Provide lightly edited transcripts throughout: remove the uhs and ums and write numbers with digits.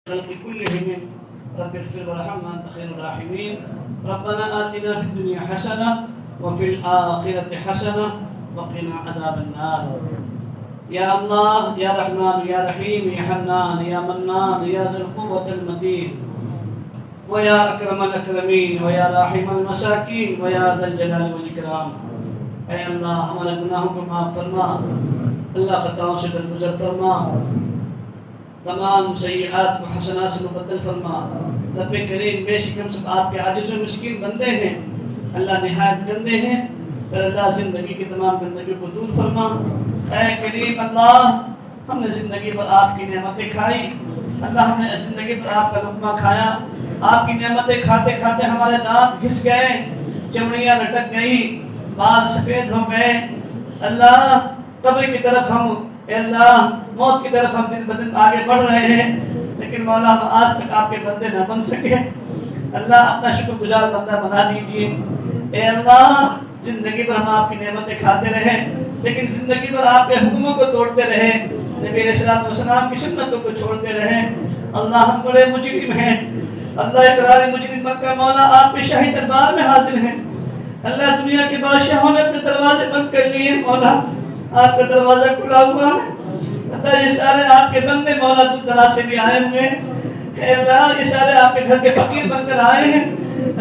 الخلق كلهم رب اغفر وارحم وانت خير الراحمين. ربنا آتنا في الدنيا حسنة وفي الآخرة حسنة وقنا عذاب النار. يا الله يا رحمن يا رحيم يا حنان يا منان يا ذا القوة المتين ويا أكرم الأكرمين ويا راحم المساكين ويا ذا الجلال والإكرام. اے اللہ ہمارے گناہوں کو معاف فرما، اللہ خطاؤں سے درگزر فرما، تمام سیئات کو حسنات سے مبدل فرما. رب کریم بے شک ہم سب آپ کے عاجز و مسکین بندے ہیں، اللہ نہایت گندے ہیں، پر اللہ زندگی کی تمام گندگیوں کو دور فرما. اے کریم اللہ ہم نے زندگی پر آپ کی نعمتیں کھائی، اللہ ہم نے زندگی پر آپ کا لقمہ کھایا، آپ کی نعمتیں کھاتے کھاتے ہمارے دانت گھس گئے، چمڑیاں لٹک گئی، بال سفید ہو گئے. اللہ قبر کی طرف ہم، اے اللہ موت کی طرف ہم دن بدن آگے بڑھ رہے ہیں، لیکن مولا ہم آج تک آپ کے بندے نہ بن سکے. اللہ اپنا شکر گزار بندہ بنا دیجئے. اے اللہ زندگی پر ہم آپ کی نعمتیں کھاتے رہے، لیکن زندگی پر آپ کے حکموں کو توڑتے رہے، نبی علیہ الصلوۃ والسلام کی سنتوں کو چھوڑتے رہے. اللہ ہم بڑے مجرم ہیں، اللہ اقرار مجرم بن کر مولا آپ کے شاہی دربار میں حاضر ہیں. اللہ دنیا کے بادشاہوں نے اپنے دروازے بند کر لیے، مولا آپ کا دروازہ کھلا ہوا ہے. اللہ یہ سارے آپ کے بندے مولا دور دراز سے بھی آئے ہوئے ہیں. اے اللہ یہ سارے آپ کے گھر کے فقیر بن کر آئے ہیں.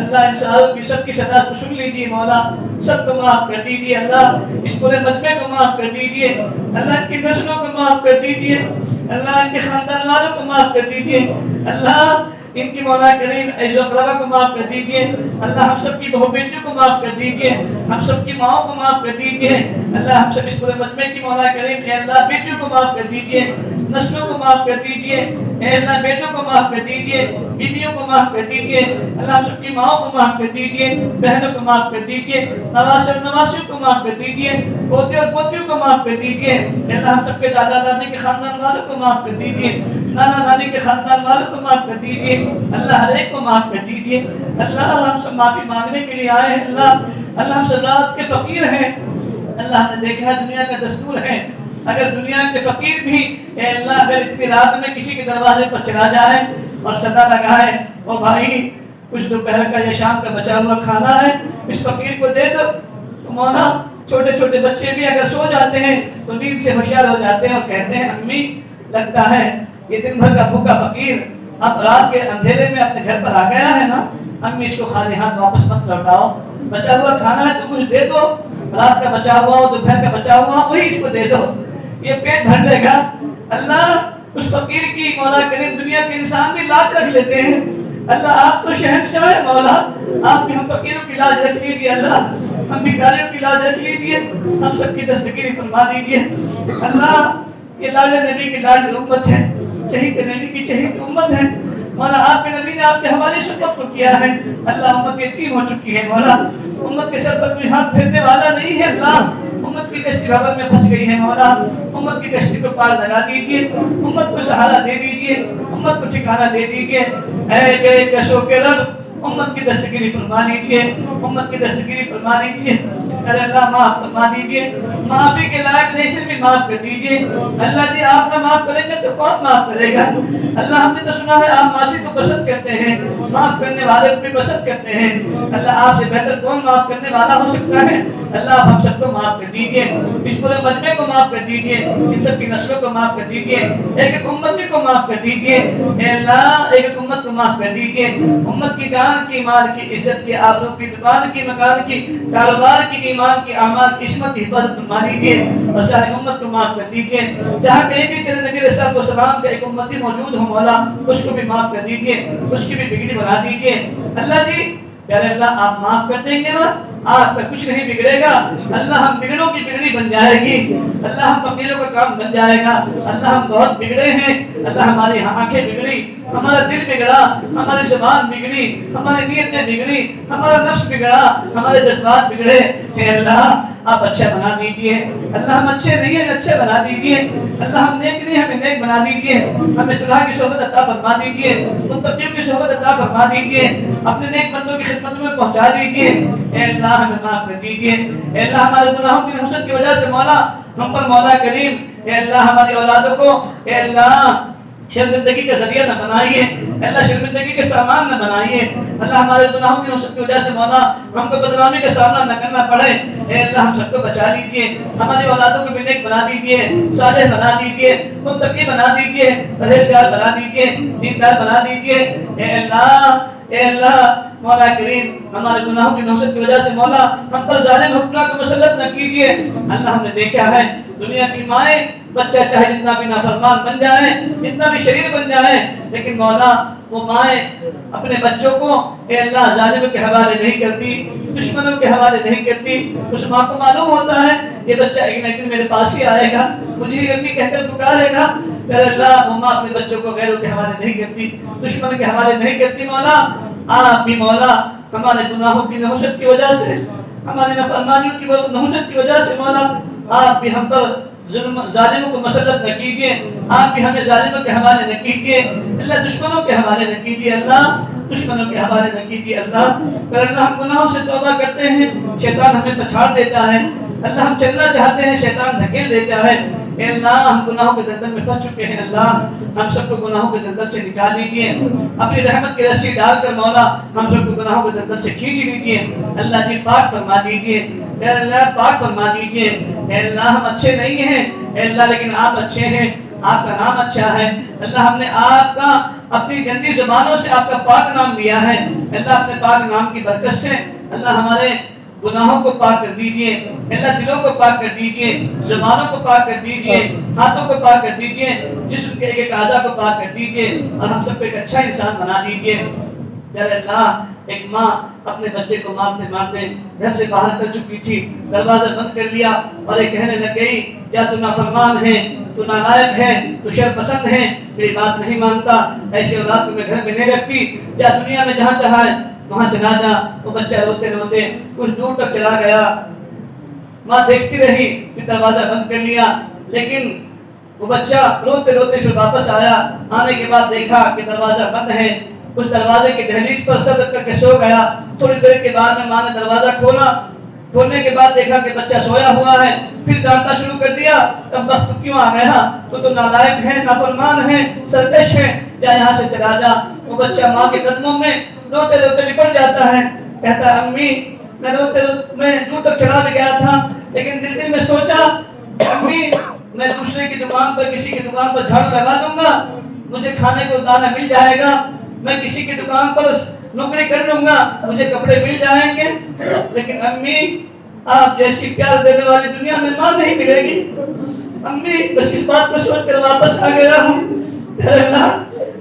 اللہ ان ساروں کی سب کی صدا کو سن لیجیے، مولا سب کو معاف کر دیجیے. اللہ اس پورے مجمع کو معاف کر دیجیے، اللہ ان کی نسلوں کو معاف کر دیجیے، اللہ ان کے خاندان والوں کو معاف کر دیجیے. اللہ ان کی مولا کریم عزیز و اقربا کو معاف کر دیجئے. اللہ ہم سب کی بہو بیٹیوں کو معاف کر دیجئے، ہم سب کی ماؤں کو معاف کر دیجئے. اللہ ہم سب اس پورے مجمع کی مولا کریم اے اللہ بیٹیوں کو معاف کر دیجئے، نسلوں کو معاف کر دیجئے. اے اللہ بیٹوں کو معاف کر دیجئے، بیویوں کو معاف کر دیجئے. اللہ ہم سب کی ماؤں کو معاف کر دیجئے، بہنوں کو معاف کر دیجئے، نواسے اور نواسیوں کو معاف کر دیجئے، پوتے اور پوتیوں کو معاف کر دیجئے. اللہ ہم سب کے دادا دادی کے خاندان والوں کو معاف کر دیجئے، نانا نانی کے خاندان والوں کو معاف کر دیجئے. اللہ ہر ایک کو معاف کر دیجئے. اللہ ہم سب معافی مانگنے کے لیے آئے ہیں. اللہ ہم سب رات کے فقیر ہیں. اللہ ہم نے دیکھا ہے دنیا کا دستور ہے، اگر دنیا کے فقیر بھی اے اللہ اگر اتنی رات میں کسی کے دروازے پر چلا جائے اور صدا لگائے او بھائی کچھ دوپہر کا یا شام کا بچا ہوا کھانا ہے اس فقیر کو دے دو، تو مولا چھوٹے چھوٹے بچے بھی اگر سو جاتے ہیں تو نیند سے ہوشیار ہو جاتے ہیں اور کہتے ہیں امی لگتا ہے یہ دن بھر کا بھوکا فقیر اب رات کے اندھیرے میں اپنے گھر پر آ گیا ہے نا، امی اس کو خالی ہاتھ واپس مت لوٹاؤ، بچا ہوا کھانا ہے تو کچھ دے دو، رات کا بچا ہوا ہو دوپہر کا بچا ہوا وہی اس کو دے دو، یہ پیٹ بھر لے گا. اللہ اس فقیر کی مولا کریم دنیا کے انسان بھی لاج رکھ لیتے ہیں. اللہ آپ تو شہنشاہ ہے مولا، آپ بھی ہم فقیروں کی لاج رکھ لیجیے. اللہ ہم بھکاریوں کی لاج رکھ لیجیے، ہم سب کی دستگیری فرما دیجیے. اللہ یہ لاڈ نبی کی لاڈ امت ہے، شہید نبی کی شہید امت ہے. مولا آپ کے نبی نے آپ کے حوالے سنت کو کیا ہے. اللہ امت یتیم ہو چکی ہے مولا، امت کے سر پر کوئی ہاتھ پھیرنے والا نہیں ہے. اللہ امت کی کشتی بھور میں پھنس گئی ہے مولا، امت کی کشتی کو پار لگا دیجئے، امت کو سہارا دے دیجئے، امت کو ٹھکانہ دے دیجئے. اے بے کشوں کے رب امت کی دستگیری فرما لیجئے، امت کی دستگیری فرما لیجئے. اے اللہ معاف فرما دیجئے، معافی کے لائق نہیں پھر بھی معاف کر دیجئے. اللہ جی آپ نہ معاف کریں گے تو کون معاف کرے گا؟ اللہ ہم نے تو سنا ہے آپ معافی کو پسند کرتے ہیں، معاف کرنے والے کو بھی پسند کرتے ہیں. اللہ آپ سے بہتر کون معاف کرنے والا ہو سکتا ہے؟ اللہ آپ ہم سب کو معاف کر دیجئے، اس پورے مجمع کو معاف کر دیجئے، ان سب کی نسلوں کو معاف کر دیجئے، ایک ایک امتی کو معاف کر دیجئے. اے اللہ ایک ایک امت کو معاف کر دیجئے. امت کی جان کی، مال کی، عزت کی، آبرو کی، دکان کی، مکان کی، کاروبار کی، ایمان کی، اعمال کی، عصمت کی حفاظت فرما دیجئے اور ساری امت کو معاف کر دیجئے. جہاں کہیں بھی تیرے نبی علیہ الصلوۃ والسلام کا ایک امتی موجود ہو مولا اس کو بھی معاف کر دیجئے، اس کی بھی بگڑی بنا دیجئے. اللہ جی پیارے اللہ آپ معاف کر دیں گے نا، آپ کا کچھ نہیں بگڑے گا. اللہ ہم بگڑوں کی بگڑی بن جائے گی، اللہ ہم فقیروں کا کام بن جائے گا. اللہ ہم بہت بگڑے ہیں، اللہ ہماری آنکھیں بگڑی، ہمارا دل بگڑا، ہماری زبان بگڑی، ہماری نیتیں بگڑی، ہمارا نفس بگڑا، ہمارے جذبات بگڑے. اے اللہ آپ اچھا بنا دیجئے. اللہ ہم اچھے نہیں ہیں اچھے بنا دیجئے. اللہ ہم نیک نہیں ہمیں نیک بنا دیجئے. ہمیں صلح کی صحبت عطا فرما دیجئے، متقیوں کی صحبت عطا فرما دیجئے، اپنے نیک بندوں کی خدمت میں پہنچا دیجئے. اے اللہ ہمیں معاف کر دیجئے. اے اللہ ہمارے گناہوں کی نحوست کی وجہ سے مولا ہم پر مولا کریم اے اللہ ہماری اولادوں کو اے اللہ شرمندگی کا ذریعہ نہ بنائیے اللہ، شرمندگی کے سامان نہ بنائیے اللہ، ہمارے گناہوں کی نوسط کی وجہ سے مولا ہم کو بدنامی کا سامنا نہ کرنا پڑے اے اللہ، ہم سب کو بچا لیجئے، ہماری اولادوں کو بھی نیک بنا دیجئے، صالح بنا دیجئے، متقی بنا دیجئے، پرہیزگار بنا دیجئے، دیندار بنا دیجئے اے اللہ مولا کریم، ہمارے گناہوں کی نوسط کی وجہ سے مولا ہم پر ظالم حکمراں کو مسلط نہ کیجئے اللہ، ہم نے دیکھا ہے دنیا کی مائیں بچہ چاہے جتنا بھی نافرمان بن جائے، جتنا بھی شریر بن جائے، لیکن مولا وہ مائیں اپنے بچوں کو اے اللہ ظالموں کے حوالے نہیں کرتی، دشمنوں کے حوالے نہیں کرتی۔ اس ماں کو معلوم ہوتا ہے یہ بچہ ایک نہ ایک دن میرے پاس ہی آئے گا، مجھے ہی امی کہہ کر پکارے گا، اے اللہ وہ ماں اپنے بچوں کو غیروں کے حوالے نہیں کرتی، دشمن کے حوالے نہیں کرتی۔ مولا آپ بھی مولا ہمارے گناہوں کی نحوست کی وجہ سے، ہماری نافرمانیوں کی نحوست کی وجہ سے مولا آپ بھی ہم پر ظالموں کو مسلط نہ کیجیے، آپ بھی ہمیں ظالموں کے حوالے نہ کیجیے اللہ، دشمنوں کے حوالے نہ کیجیے اللہ، دشمنوں کے حوالے نہ کیجیے اللہ۔ پر اللہ ہم گناہوں سے توبہ کرتے ہیں، شیطان ہمیں پچھاڑ دیتا ہے اللہ، ہم چلنا چاہتے ہیں شیطان دھکیل دیتا ہے اے اللہ، ہم گناہوں کے دلدل میں پھنس چکے ہیں اللہ، ہم سب کو گناہوں کے دلدل سے نکال لیجیے، اپنی رحمت کی رسی ڈال کر مولا ہم سب کو گناہوں کے دلدل سے کھینچ لیجیے اللہ جی، پاک فرما دیجیے اے اللہ، پاک فرما دیجیے اے اللہ، ہم اچھے نہیں ہیں اے اللہ لیکن آپ اچھے ہیں، آپ کا نام اچھا ہے اللہ، ہم نے آپ کا اپنی گندی زبانوں سے آپ کا پاک نام لیا ہے اللہ، اپنے پاک نام کی برکت سے اللہ ہمارے گناہوں کو پاک کر دیجئے اللہ، دلوں کو پاک کر دیجئے، زبانوں کو پاک کر دیجئے، ہاتھوں کو پاک کر دیجئے، جسم کے ایک ایک اعضاء کو پاک کر دیجئے اور ہم سب کو ایک اچھا انسان بنا دیجئے یا اللہ۔ ایک ماں اپنے بچے کو مارتے مارتے گھر سے باہر کر چکی تھی، دروازہ بند کر لیا اور یہ کہنے لگ گئی یا تو نافرمان ہے، تو نالائق ہے، تو شر پسند ہے، میری بات نہیں مانتا، ایسی اولاد کو میں گھر میں نہیں رکھتی، یا دنیا میں جہاں چاہے وہاں چلا جا۔ وہ بچہ روتے روتے کچھ دور تک چلا گیا، ماں دیکھتی رہی، پھر دروازہ بند کر لیا، لیکن وہ بچہ روتے روتے پھر واپس آیا، آنے کے بعد دیکھا کہ دروازہ بند ہے، اس دروازے کی دہلیز پر سر رکھ کر کے سو گیا۔ تھوڑی دیر کے بعد میں ماں نے دروازہ کھولا، کھولنے کے بعد دیکھا کہ بچہ سویا ہوا ہے، پھر ڈانٹنا شروع کر دیا، تب وقت کیوں آ گیا، تو نالائق ہے، نافرمان ہے، سرکش ہے، جا یہاں سے چلا جا۔ وہ بچہ ماں کے قدموں میں روتے روتے لپٹ جاتا ہے، کہتا ہے امی میں دور تک چلا بھی گیا تھا، لیکن دل میں سوچا امی میں دوسرے کی دکان پر، کسی کی دکان پر جھاڑو لگا دوں گا، مجھے کھانے کو دانا مل جائے گا، میں کسی کی دکان پر نوکری کر لوں گا، مجھے کپڑے مل جائیں گے، لیکن امی آپ جیسی پیار دینے والی دنیا میں ماں نہیں ملے گی۔ امی بس اس بات کو سوچ کر واپس آ گیا ہوں۔ اے اللہ،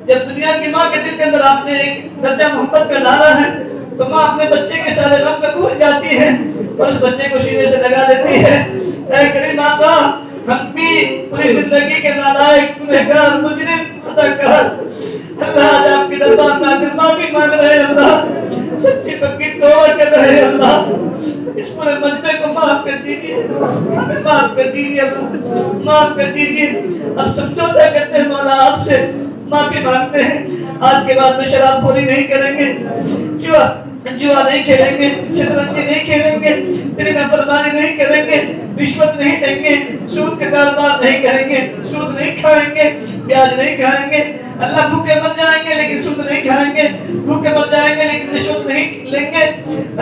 جب دنیا کی ماں کے دل کے اندر آپ نے ایک درجہ محبت کا ڈالا ہے تو ماں اپنے بچے کے سارے غم کو بھول جاتی ہے اور اس بچے کو سینے سے لگا لیتی ہے۔ اے کریم آقا، ہم بھی پوری زندگی کے نالائق، گنہگار، مجرم، خطاکار اللہ آج آپ کی دربار میں آ کر معافی مانگ رہے ہیں اللہ، سچی پکی توبہ کر رہے ہیں اللہ، اس پورے مجمع کو معاف کر دیجیے، ہمیں معاف کر دیجیے اللہ، معاف کر دیجیے۔ اب سمجھوتا کرتے ہیں مولا، آپ سے معافی مانگتے ہیں، آج کے بعد میں شراب خوری نہیں کریں گے، جوا نہیں کھیلیں گے، شطرنج نہیں کھیلیں گے، تیری نافرمانی نہیں کریں گے، رشوت نہیں دیں گے، سود کا کاروبار نہیں کریں گے، سود نہیں کھائیں گے، بیاج نہیں کھائیں گے اللہ، بھوکے مر جائیں گے لیکن سود نہیں کھائیں گے، بھوکے مر جائیں گے لیکن رشوت نہیں لیں گے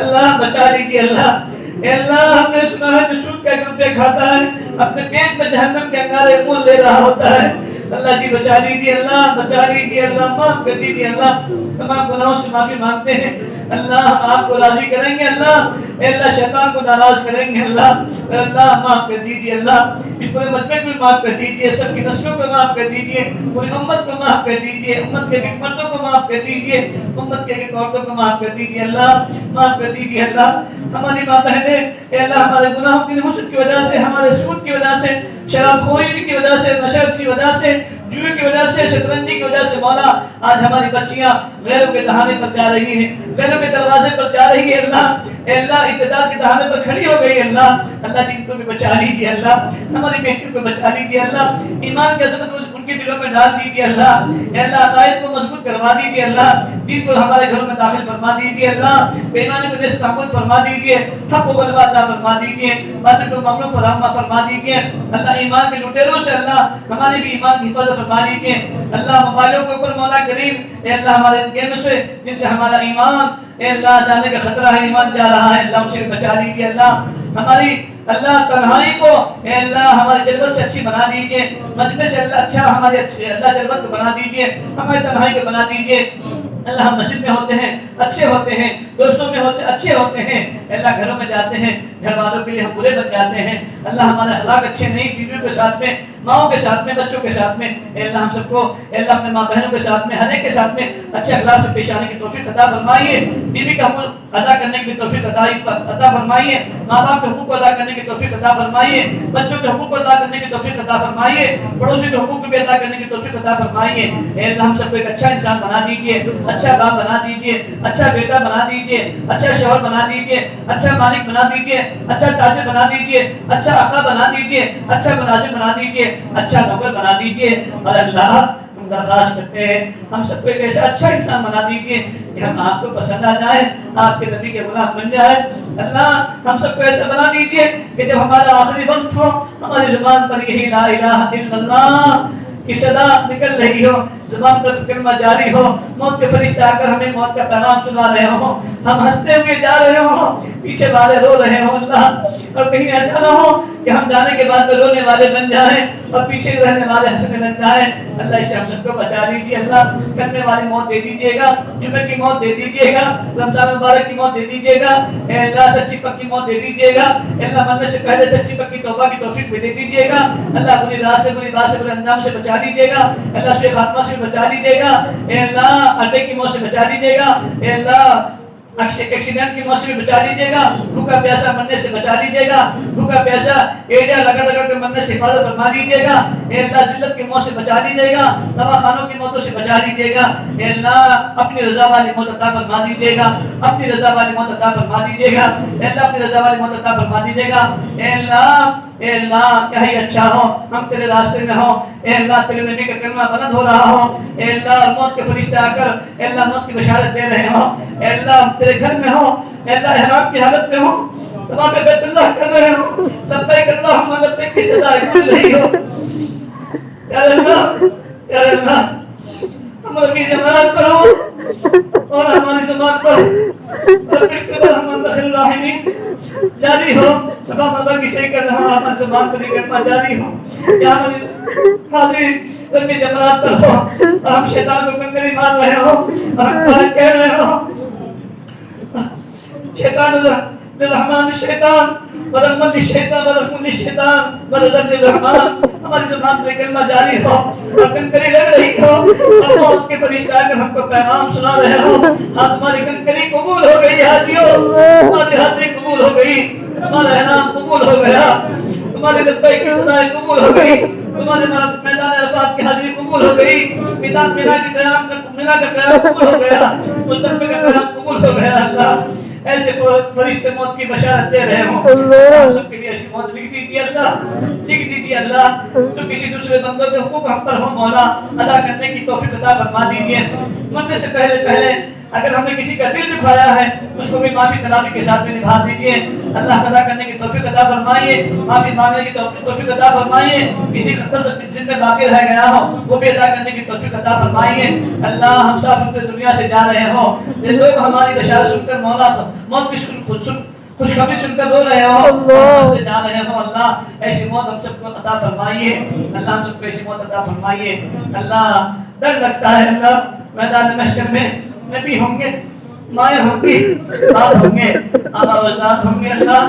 اللہ، بچا لیجیے اللہ۔ اے اللہ، ہم نے سنا ہے جو سود کا 1 روپیہ کھاتا ہے اپنے پیٹ میں جہنم کے انگارے مول لے رہا ہوتا ہے اللہ جی، بچا لیجیے اللہ، بچا لیجیے اللہ، معاف کر دیجیے اللہ، تمام گناہوں سے معافی مانگتے ہیں اللہ، ہم آپ کو راضی کریں گے اللہ، اے اللہ شیطان کو ناراض کریں گے اللہ، اے اللہ معاف کر دیجیے اللہ، اس پورے مجمع کو معاف کر دیجیے، سب کی نسلوں کو معاف کر دیجیے، پوری امت کو معاف کر دیجیے، امت کے ایک مردوں کو معاف کر دیجیے، امت کے ایک عورتوں کو معاف کر دیجیے اللہ، معاف کر دیجیے اللہ۔ ہماری ماں بہنیں اے اللہ ہمارے گناہوں کی نحوست کی وجہ سے، ہمارے سود کی وجہ سے، شراب خوری کی وجہ سے، نشہ کی وجہ سے، جوئے کی وجہ سے، شطرنجی کی وجہ سے مولا آج ہماری بچیاں غیروں کے دہانے پر جا رہی ہیں، غیروں کے دروازے پر جا رہی ہے اللہ، اے اللہ اقتدار کے دہانے پر کھڑی ہو گئی اللہ، اللہ جن کو بھی بچا لیجیے اللہ، ہماری بیٹیوں کو بچا لیجیے اللہ، ایمان کی عظمت ان کے دلوں میں ڈال دیجیے اللہ، اے اللہ عقائد کو مضبوط کروا دیجیے اللہ، دین کو ہمارے گھروں میں داخل فرما دیجیے اللہ، بے ایمانی کو جیسے تعمل فرما دیجیے، حق و غلبہ عطا فرما دیجیے، باطل کو مغلوب فرما دیجیے اللہ، ایمان کے لٹیروں سے اللہ ہمارے بھی ایمان کی حفاظت فرما دیجیے اللہ، موبائلوں کے اوپر مولا کریم اے اللہ ہمارے گیم سے جن سے ہمارا ایمان اے اللہ جانے کا خطرہ ہے، ایمان جا رہا ہے اللہ، ان سے بچا دیجیے اللہ، ہماری اللہ تنہائی کو اے اللہ ہماری جلوت سے اچھی بنا دیجیے، مجمع سے اللہ اچھا ہمارے اللہ جلوت کو بنا دیجیے، ہماری تنہائی کو بنا دیجیے اللہ، ہم مسجد میں ہوتے ہیں اچھے ہوتے ہیں، دوستوں میں ہوتے اچھے ہوتے ہیں اللہ، گھروں میں جاتے ہیں گھر والوں کے لیے ہم برے بن جاتے ہیں اللہ، ہمارے اخلاق اچھے نہیں، بیویوں کے ساتھ میں، ماؤں کے ساتھ میں، بچوں کے ساتھ میں اے اللہ ہم سب کو اے اللہ اپنے ماں بہنوں کے ساتھ میں، ہر ایک کے ساتھ میں اچھے اخلاق سے پیش آنے کی توفیق عطا فرمائیے، بیوی کا حقوق ادا کرنے کی توفیق عطا فرمائیے، ماں باپ کے حقوق کو ادا کرنے کی توفیق عطا فرمائیے، بچوں کے حقوق کو ادا کرنے کی توفیق عطا فرمائیے، پڑوسی کے حقوق کو بھی ادا کرنے کی توفیق عطا فرمائیے اے اللہ، ہم سب کو ایک اچھا انسان بنا دیجیے، اچھا باپ بنا دیجیے، اچھا بیٹا بنا دیجیے، اچھا شوہر بنا دیجیے، اچھا مالک بنا دیجیے، اچھا تاجر بنا دیجیے، اچھا آقا بنا دیجیے، اچھا ملازم بنا دیجیے، اچھا نوکر بنا دیجیے، اور اللہ ہم درخواست کرتے ہیں ہم سب کو ایک ایسا اچھا انسان بنا دیجیے کہ ہم آپ کو پسند آ جائیں، آپ کے نبی کے غلام بن جائیں اللہ، ہم سب کو ایسا بنا دیجیے کہ جب ہمارا آخری وقت ہو ہماری زبان پر یہی لا الہ الا اللہ کی صدا نکل رہی ہو، زبان پر کلمہ جاری ہو، موت کے فرشتے آ کر ہمیں موت کا پیغام سنا رہے ہوں، ہم ہنستے ہوئے جا رہے ہوں، پیچھے والے رو رہے ہوں اللہ، اور کہیں ایسا نہ ہو کہ ہم جانے کے بعد رونے والے بن جائیں اور پیچھے رہنے والے ہنسنے لگ جائیں اللہ، اس سے ہم سب کو بچا لیجیے اللہ، کلمے والی موت دے دیجیے گا، جمعے کی موت دے دیجیے گا، رمضان مبارک کی موت دے دیجیے گا اے اللہ، سچی پکی موت دے دیجیے گا اے اللہ، مرنے سے پہلے سچی پکی توبہ کی توفیق بھی دے دیجیے گا اللہ، بری راہ سے بری بات سے برے انجام سے بچا دیجیے گا اللہ، سوء خاتمہ سے بچا دیجیے گا اے اللہ، اڈے کی موت سے بچا دیجیے گا اے اللہ، ایکسیڈنٹ کی موت سے بچا دیجیے گا، بھوکا پیاسا مرنے سے بچا دیجیے گا، بھوکا پیاسا ایڈیا لگا کر مرنے سے حفاظت فرما دیجیے گا اے اللہ، ذلت کی موت سے بچا دیجیے گا، دواخانوں کی موتوں سے بچا دیجیے گا اے اللہ، اپنی رضا والی موت عطا فرما دیجیے گا، اپنی رضا والی موت عطا فرما دیجیے گا اے اللہ، اپنی رضا والی موت عطا فرما دیجیے گا اے اللہ، اے اللہ کیا ہی اچھا ہو ہم تیرے راستے میں ہوں اے اللہ، تیرے نبی کا کلمہ بلند ہو رہا ہو اے اللہ، موت کے فرشتے آ کر اے اللہ موت کی بشارت دے رہے ہوں اے اللہ، ہم تیرے گھر میں ہوں اے اللہ، احرام کی حالت میں ہوں، طواف بیت اللہ کر رہے ہوں، لبیک اللہم لبیک کی صدا سن رہی ہو یا اللہ، یا اللہ، ہمارا بھی جماعت پر ہو اور ہماری زبان پر ربک الرحمن الرحیم الراحمین جاری ہو، صفا مربع کی صحیح کر رہا ہوں، ہماری زبان پر یہ کلمہ جاری ہو یا ہماری حاضرین ربی جماعت پر ہو اور ہم شیطان کو کنکری مار رہے ہو اور ہم کہہ رہے ہو شیطان الرحمن الشیطان ورحمن الشیطان ورحمن الشیطان ورزق الرحمن، ہماری زبان پر کلمہ جاری ہو اور کنکری لگ رہی ہو اور موت کے فرشتے آ کر ہم کو پیغام سنا رہے ہو، ہاں تمہاری کنکری قبول ہو گئی حاجیوں، تمہاری حاضری قبول ہو گئی، تمہارا احرام قبول ہو گیا، تمہاری لبیک کی صدائیں قبول ہو گئی، تمہارے میدان عرفات کی حاضری قبول ہو گئی، مینا کی قیام قبول ہو گیا، مصطفی کا قیام قبول ہو گیا اللہ، ایسے فرشتے موت کی بشارت دے رہے ہوں، ہم سب کے لیے ایسی موت لکھ دیجیے اللہ، لکھ دیجیے اللہ، جو کسی دوسرے بندوں کے حقوق ہم پر ہو مولا ادا کرنے کی توفیق عطا فرما دیجیے، مرنے سے پہلے اگر ہم نے کسی کا دل دکھایا ہے اس کو بھی معافی تلافی کے ساتھ میں نبھا دیجیے اللہ، ادا کرنے کی توفیق عطا فرمائیے، معافی مانگنے کی توفیق عطا فرمائیے، کسی خطر سے جن میں باقی رہ گیا ہو وہ بھی ادا کرنے کی توفیق عطا فرمائیے اللہ، ہم صاف ستھرے دنیا سے جا رہے ہوں، یہ لوگ ہماری بشارت سن کر مولا موت کی خوشخبری سن کر رو رہے ہو سے جا رہے ہو اللہ، ایسی موت ہم سب کو عطا فرمائیے اللہ، ہم سب کو ایسی موت عطا فرمائیے اللہ، ڈر لگتا ہے اللہ، میدان محشر میں نبی ہوں گے، مائیں ہوں گی، باپ ہوں گے، آبا و اجداد ہوں گے اللہ،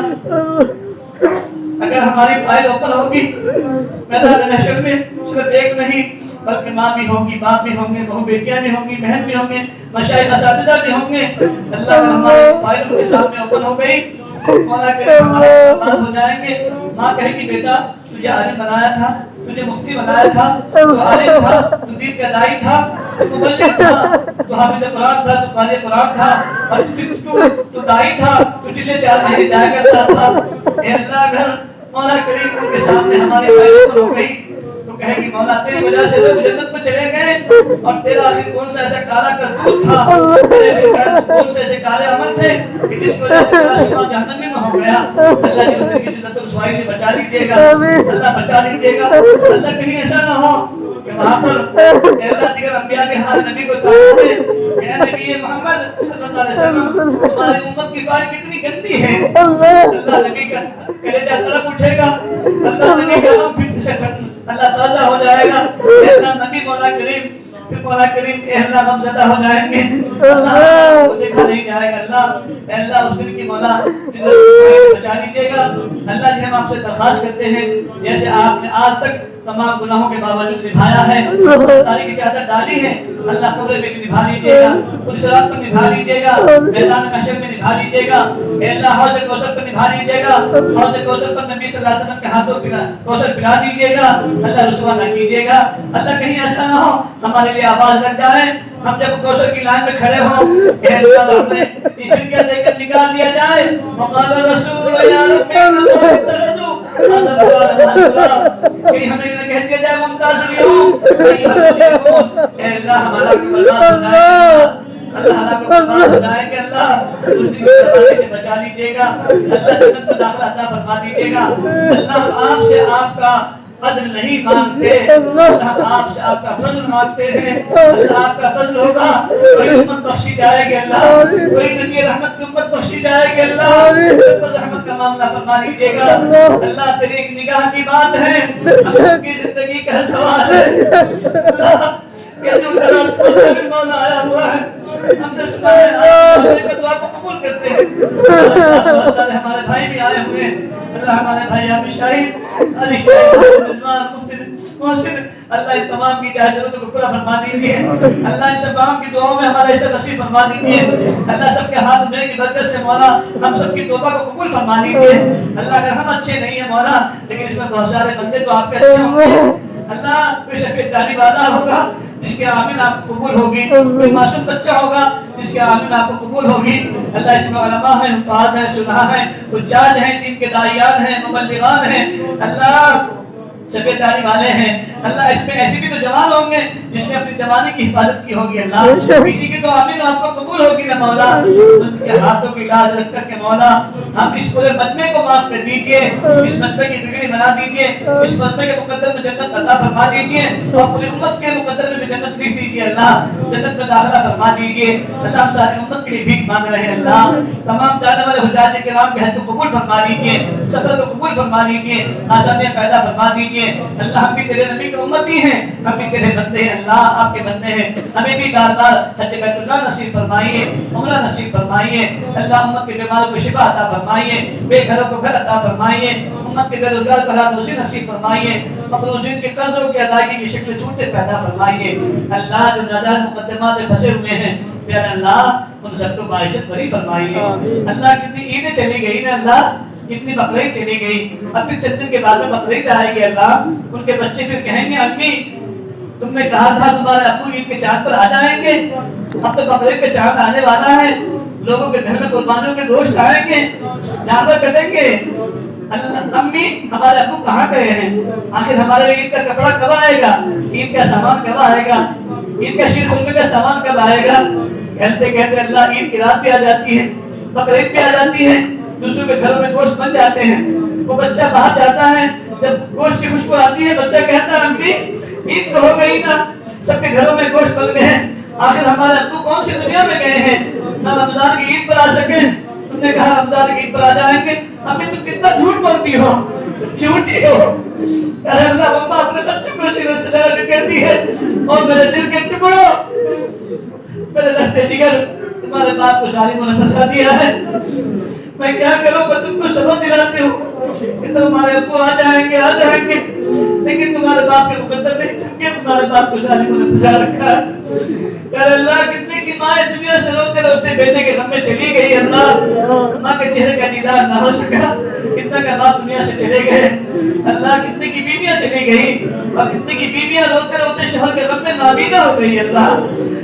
اگر ہماری فائل اوپن ہوگی میدان محشر میں صرف ایک نہیں بلکہ ماں بھی ہوگی، باپ بھی ہوں گے، بہو بیٹیاں بھی ہوں گی، بہن بھی ہوں گے، مشائخ اساتذہ بھی ہوں گے اللہ، اگر ہماری فائل ان کے سامنے اوپن ہو گئی مولا کہ ہمارے بات ہو جائیں گے، ماں کہے گی بیٹا تجھے عالم بنایا تھا، تجھے مفتی بنایا تھا، تو عالم تھا، تو دین کا دائی تھا، تو مبلغ تھا، تو حافظ قرآن تھا، تو قاری قرآن تھا، اور تو دائی تھا، تو چلے 4 مہینے جایا کرتا تھا اے اللہ، اگر مولا کریم ان کے سامنے ہماری فائل اوپن ہو گئی تو وہ کہے گی مولا تیری وجہ سے لوگ جنت میں چلے گئے اور تیرا آخر کون سا ایسا کالا کرتوت تھا، تیرے کون سے ایسے کالے عمل تھے کہ جس کو تیرا شمار جہنم میں ہو گیا۔ اللہ جی ان کی ذلت و رسوائی سے بچا لیجیے گا، اللہ بچا لیجیے گا۔ اللہ کہیں ایسا نہ ہو کہ وہاں پر اللہ دیگر انبیاء کے ہمارے نبی کو تعلق دے کہ اے نبی محمد صلی اللہ علیہ وسلم تمہاری امت کی فائل کتنی گندی ہے۔ اللہ نبی کا کلیجہ تڑپ اٹھے گا، اللہ نبی کا غم پھر سے اللہ تازہ ہو جائے گا۔ اللہ نبی مولا کریم پھر مولا کریم اے اللہ غم زدہ ہو جائیں گے، اللہ کو دیکھا نہیں جائے گا۔ اللہ اے اللہ اس دن کی مولا جنت بچا لیجیے گا۔ اللہ جی ہم آپ سے درخواست کرتے ہیں جیسے آپ نے آج تک تمام گناہوں کے باوجود نبھایا ہے، ستاری کی چادر ڈالی ہے، اللہ قبر میں بھی نبھا لیجیے گا، پوری صراط پر نبھا لیجیے گا، میدان محشر میں نبھا لیجیے گا، اے اللہ حوض کوثر پر نبھا لیجیے گا، حوض کوثر پر نبی صلی اللہ علیہ وسلم کے ہاتھوں کوثر پلا دیجیے گا، اللہ رسوا نہ کیجیے گا۔ اللہ کہیں ایسا نہ ہو ہمارے لیے آواز لگ جائے، ہم جب کوثر کی لائن میں کھڑے ہوں اے اللہ ہمیں یہ چھنکیاں دے کر نکال دیا جائے، وقال الرسول یا رب کہ ہمیں نہ کہہ دیا جائے ممتاز اے اللہ ہمارا اللہ کو فرما سنائیں گے، اللہ اس دن کی بربادی سے بچا لیجیے گا، اللہ جنت میں داخلہ عطا فرما دیجیے گا۔ اللہ آپ سے آپ کا عدل نہیں مانگتے، اللہ آپ سے آپ کا فضل مانگتے ہیں، اللہ آپ کا فضل ہوگا کوئی امت بخشی جائے گی، اللہ کوئی نبی رحمت کی امت بخشی جائے گی، اللہ رحمت کا معاملہ فرما دیجیے گا۔ اللہ تیری ایک نگاہ کی بات ہے، ہم سب کی زندگی کا سوال ہے، اللہ کہ جو درست مستقبل مولا آیا ہوا ہے ہم نے سنا ہے آپ دعا کو قبول کرتے ہیں۔ بہت سارے ہمارے بھائی بھی آئے ہوئے ہیں، اللہ ہمارے بھائی آپ شاہد علی شاہد رضوان مفتی محسن اللہ ان تمام کی ضرورتوں کو پورا فرما دیجیے، اللہ ان سب کی دعاؤں میں ہمارا حصہ نصیب فرما دیجیے، اللہ سب کے ہاتھ میں کی برکت سے مولا ہم سب کی توبہ کو قبول فرما دیجیے۔ اللہ اگر ہم اچھے نہیں ہیں مولا لیکن اس میں بہت سارے بندے تو آپ کے اچھے ہوں گے، اللہ کوئی شفیع دانی والا ہوگا جس کے آمین آپ کو قبول ہوگی، کوئی معصوم بچہ ہوگا جس کے آمین آپ کو قبول ہوگی۔ اللہ اس میں علماء ہیں، حفاظ ہیں، سلحاء ہیں، حجاج ہیں، دین کے داعیان ہیں، مبلغان ہیں، اللہ سفید داڑھی والے ہیں، اللہ اس میں ایسے بھی تو جوان ہوں گے جس نے اپنی جوانی کی حفاظت کی ہوگی، اللہ کسی کی تو آمین آپ کو قبول ہوگی نا مولا، ان کے ہاتھوں کی لاج رکھ کر کے مولا ہم اس پورے مجمع کو معاف کر دیجئے، اس مجمع کی بگڑی بنا دیجئے، اس مجمع کے مقدر میں جنت عطا فرما دیجئے اور پوری امت کے مقدر میں بھی جنت لکھ دیجئے، اللہ جنت میں داخلہ فرما دیجئے۔ اللہ ہم ساری امت کے لیے بھیک مانگ رہے ہیں، اللہ تمام جانے والے حجاج کرام کے حج کو قبول فرما دیجئے، سفر کو قبول فرما دیجئے، آسانیاں پیدا فرما دیجئے۔ اللہ ہم بھی تیرے نبی کے امتی ہیں، ہم بھی تیرے بندے ہیں، اللہ آپ کے بندے ہیں، ہمیں بھی بار بار حج بیت اللہ نصیب فرمائیے، عمرہ نصیب فرمائیے، اللہ امت کے بیمار کو شفا عطا فرمائیے، بے گھروں کو گھر عطا فرمائیے، امت کے بے روزگار کو حلال روزی نصیب فرمائیے، مقروضین کے قرضوں کی ادائیگی کی شکل چھوٹے پیدا فرمائیے۔ اللہ جو ناجائز مقدمات میں پھنسے ہوئے ہیں پیارے اللہ ان سب کو باعثت بری فرمائیے۔ اللہ کتنی عیدیں چلی گئی نا اللہ، کتنی بقرعید چلی گئی، اب پھر چند دن کے بعد میں بقرعید آئے گی، اللہ ان کے بچے پھر کہیں گے امی تم نے کہا تھا تمہارے ابو عید کے چاند پر آ جائیں گے، اب تو بقرعید کے چاند آنے والا ہے، لوگوں کے گھر میں قربانیوں کے گوشت آئیں گے، جانور کٹیں گے، اللہ امی ہمارے ابو کہاں گئے ہیں، آخر ہمارے عید کا کپڑا کب آئے گا، عید کا سامان کب آئے گا، عید کا شیر خرمے کا سامان کب آئے گا۔ کہتے کہتے اللہ عید کی رات بھی آ جاتی ہے، بقرعید بھی آ جاتی ہے، دوسروں کے گھروں میں گوشت بن جاتے ہیں، وہ بچہ باہر جاتا ہے، جب گوشت کی خوشبو آتی ہے بچہ کہتا ہے امی عید تو ہو گئی نا، سب کے گھروں میں گوشت بن گئے، آخر ہمارے ابو کون سی دنیا میں گئے ہیں نہ رمضان کی عید پر آ سکے، تم نے کہا رمضان کی عید پر آ جائیں گے، امی تم کتنا جھوٹ بولتی ہو، تم جھوٹی ہو۔ اے اللہ ماما اپنے بچوں کو سیرت سے لگا کے کہتی ہے اور میرے دل کے ٹکڑوں میرے لہتے جگر تمہارے باپ کو ظالموں نے پھنسا دیا ہے، میں کیا کروں، میں تم کو صبر دلاتی ہوں کہ تمہارے ابو آ جائیں گے لیکن تمہارے باپ کے مقدر نہیں چکے، تمہارے باپ کو ظالموں نے پھنسا رکھا ہے۔ یا اللہ کتنے کی ماں دنیا سے روتے روتے بیٹے کے غم میں چلی گئی، اللہ ماں کے چہرے کا دیدار نہ ہو سکا، کتنا کا باپ دنیا سے چلے گئے، اللہ کتنے کی بیویاں چلی گئی اور کتنے کی بیویاں روتے روتے شوہر کے غم میں نابینا ہو گئی، اللہ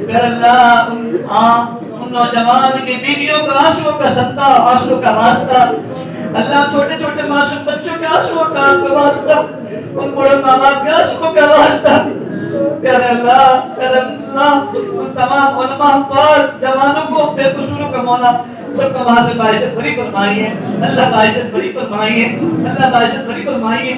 پھر اللہ ان نوجوان کی بیویوں کا آنسوؤں کا صدقہ، آنسوؤں کا واسطہ، اللہ چھوٹے چھوٹے معصوم بچوں کے آنسوؤں کا آپ کا واسطہ، ان بڑے ماں باپ کے عشقوں کا واسطہ پیارے اللہ ان تمام علماء حفاظ جوانوں کو بے قصوروں کا مولا سب کا وہاں سے باعثت بری فرمائیے اللہ، باعثت بری فرمائیے اللہ، باعثت بری فرمائیے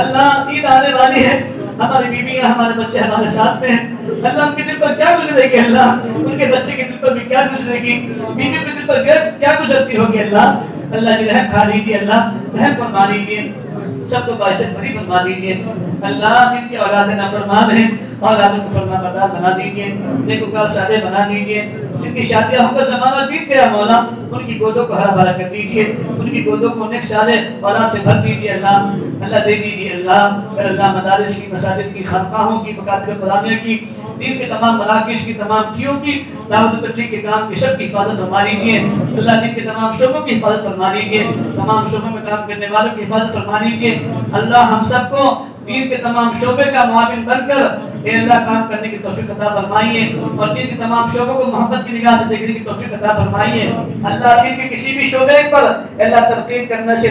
اللہ۔ عید آنے والی ہے، ہماری بیویاں ہمارے بچے ہمارے ساتھ میں ہیں اللہ، ان کے دل پر کیا گزرے گی اللہ، ان کے بچے کے دل پر بھی کیا گزرے گی، بیوی کے دل پر کیا گزرتی ہوگی اللہ۔ اللہ جی رحم کھا لیجیے اللہ، رحم فرما لیجیے، سب کو باعثت بری فرما دیجیے اللہ۔ جن کی اولاد نافرمان ہیں اولادوں کو فرما بردار بنا دیجیے، نیکوکار صالح بنا دیجیے، جن کی شادیاں ہو کر زمانہ بیت گیا مولا ان کی گودوں کو ہرا بھرا کر دیجیے، ان کی گودوں کو نیک صالح اولاد سے بھر دیجیے اللہ، اللہ دے دیجیے اللہ۔ پھر اللہ مدارس کی، مساجد کی، خانقاہوں کی، مکاتب قرآنیہ کی، دین کے تمام مراکز کی، تمام تھیوں کی، دعوت و تبلیغ کے کام کی سب کی حفاظت فرما لیجیے اللہ۔ دین کے تمام شعبوں کی حفاظت فرما لیجیے، تمام شعبوں میں کام کرنے والوں کی حفاظت فرما لیجیے اللہ۔ ہم سب کو دین کے تمام شعبے کا معاون بن کر اے اللہ کام کرنے کی توفیق عطا فرمائیے، اور دین کے تمام شعبوں کو محبت کی نگاہ سے دیکھنے کی توفیق عطا فرمائیے اللہ۔ دین کے کسی بھی شعبے پر اللہ تنقید کرنے سے،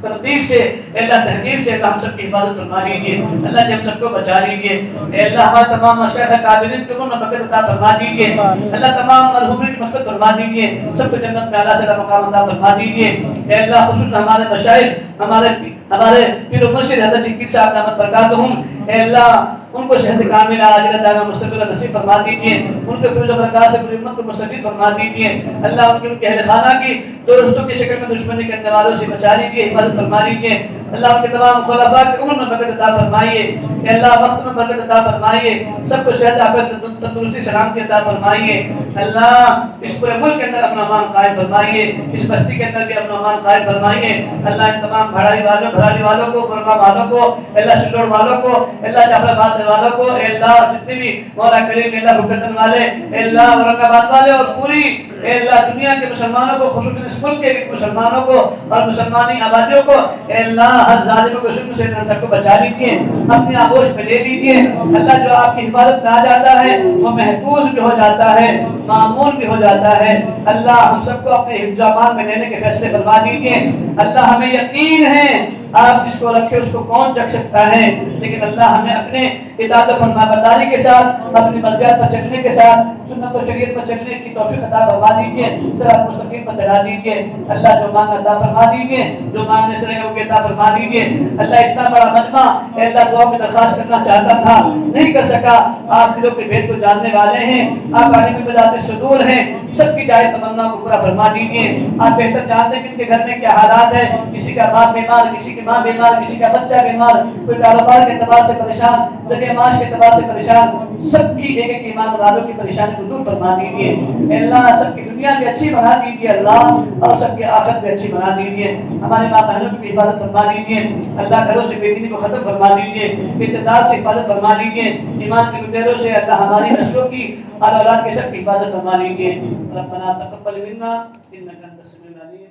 تردید سے اللہ، تحقیر سے اللہ ہم سب کی حفاظت فرما لیجیے اللہ جی، ہم سب کو بچا لیجیے اے اللہ۔ ہمارے تمام مشائخ قابلین کو برکت عطا فرما دیجیے اللہ، تمام مرحومین کی مغفرت فرما دیجیے، سب کو جنت میں اعلیٰ سے مقام عطا فرما دیجیے اے اللہ۔ خصوصاً ہمارے مشائخ، ہمارے پیر و مرشد حضرت پیر صاحب دامت برکاتہم اے اللہ، ان کو شہد کامل عاجل دائمہ مستقبل نصیب فرما دیجیے، ان کے فیض و برکات سے پوری امت کو مستفید فرما دیجیے اللہ۔ ان کے اہل خانہ کی دوستوں کی شکل میں دشمنی کرنے والوں سے بچا لیجیے، حفاظت فرما لیجیے اللہ۔ ان کے تمام خلفاء کی عمر میں برکت عطا فرمائیے اے اللہ، وقت میں برکت عطا فرمائیے، سب کو صحت عافیت تندرستی سلامتی عطا فرمائیے اللہ۔ اس پورے ملک کے اندر اپنا امان قائم فرمائیے، اس بستی کے اندر بھی اپنا امان قائم فرمائیے اللہ۔ ان تمام گھرالی والوں کو، برقع والوں کو اللہ، شلوڑ والوں کو اللہ، جعفر آباد والوں کو اے اللہ، جتنے بھی مولا کریم اللہ بھگتن والے اے اللہ، اورنگ آباد والے اور پوری اے اللہ دنیا کے مسلمانوں کو، خصوصاً اس ملک کے مسلمانوں کو اور مسلمانی آبادیوں کو اے اللہ، ہر ظالم کو ظلم سے ان سب کو بچا لیجیے، اپنی آغوش میں لے لیجیے اللہ۔ جو آپ کی حفاظت میں آ جاتا ہے وہ محفوظ بھی ہو جاتا ہے، معمول بھی ہو جاتا ہے اللہ۔ ہم سب کو اپنے حفظ و امان میں لینے کے فیصلے فرما دیجیے اللہ۔ ہمیں یقین ہے آپ جس کو رکھے اس کو کون جگ سکتا ہے، لیکن اللہ ہمیں اپنے اطاعت و فرما برداری کے ساتھ، اپنی مرضیات پر چلنے کے ساتھ، سنت و شریعت پر چلنے کی توفیق عطا فرما دیجیے، صراط مستقیم پر چلا دیجیے اللہ۔ جو مانگنا عطا فرما دیجیے، جو مانگنے سے رہے وہ عطا فرما دیجیے اللہ۔ اتنا بڑا مجمع اے اللہ دعا میں درخواست کرنا چاہتا تھا، نہیں کر سکا، آپ دلوں کے بھید کو جاننے والے ہیں، آپ عالم بذات صدور ہیں، سب کی جائز تمنا کو پورا فرما دیجیے۔ آپ بہتر جانتے ہیں کہ ان کے گھر میں کیا حالات ہے، کسی کا باپ بیمار، کسی کی ماں بیمار، کسی کا بچہ بیمار، کوئی کاروبار کے اعتبار سے پریشان، جگہ معاش کے اعتبار سے پریشان، سب کی ایک ایک ایمان والوں کی پریشانی کو دور فرما دیجیے اللہ۔ سب کی دنیا بھی اچھی بنا دیجیے اللہ، اور سب کی آخرت بھی اچھی بنا دیجیے۔ ہمارے ماں بہنوں کی بھی حفاظت فرما دیجیے اللہ، گھروں سے بے دینی کو ختم فرما دیجیے، اقتدار سے حفاظت فرما دیجیے، ایمان کے لٹیروں سے اللہ ہماری نسلوں کی اور اولاد کے سب کی حفاظت فرما لیجیے۔ ربنا تقبل منا انک انت السمیع العلیم۔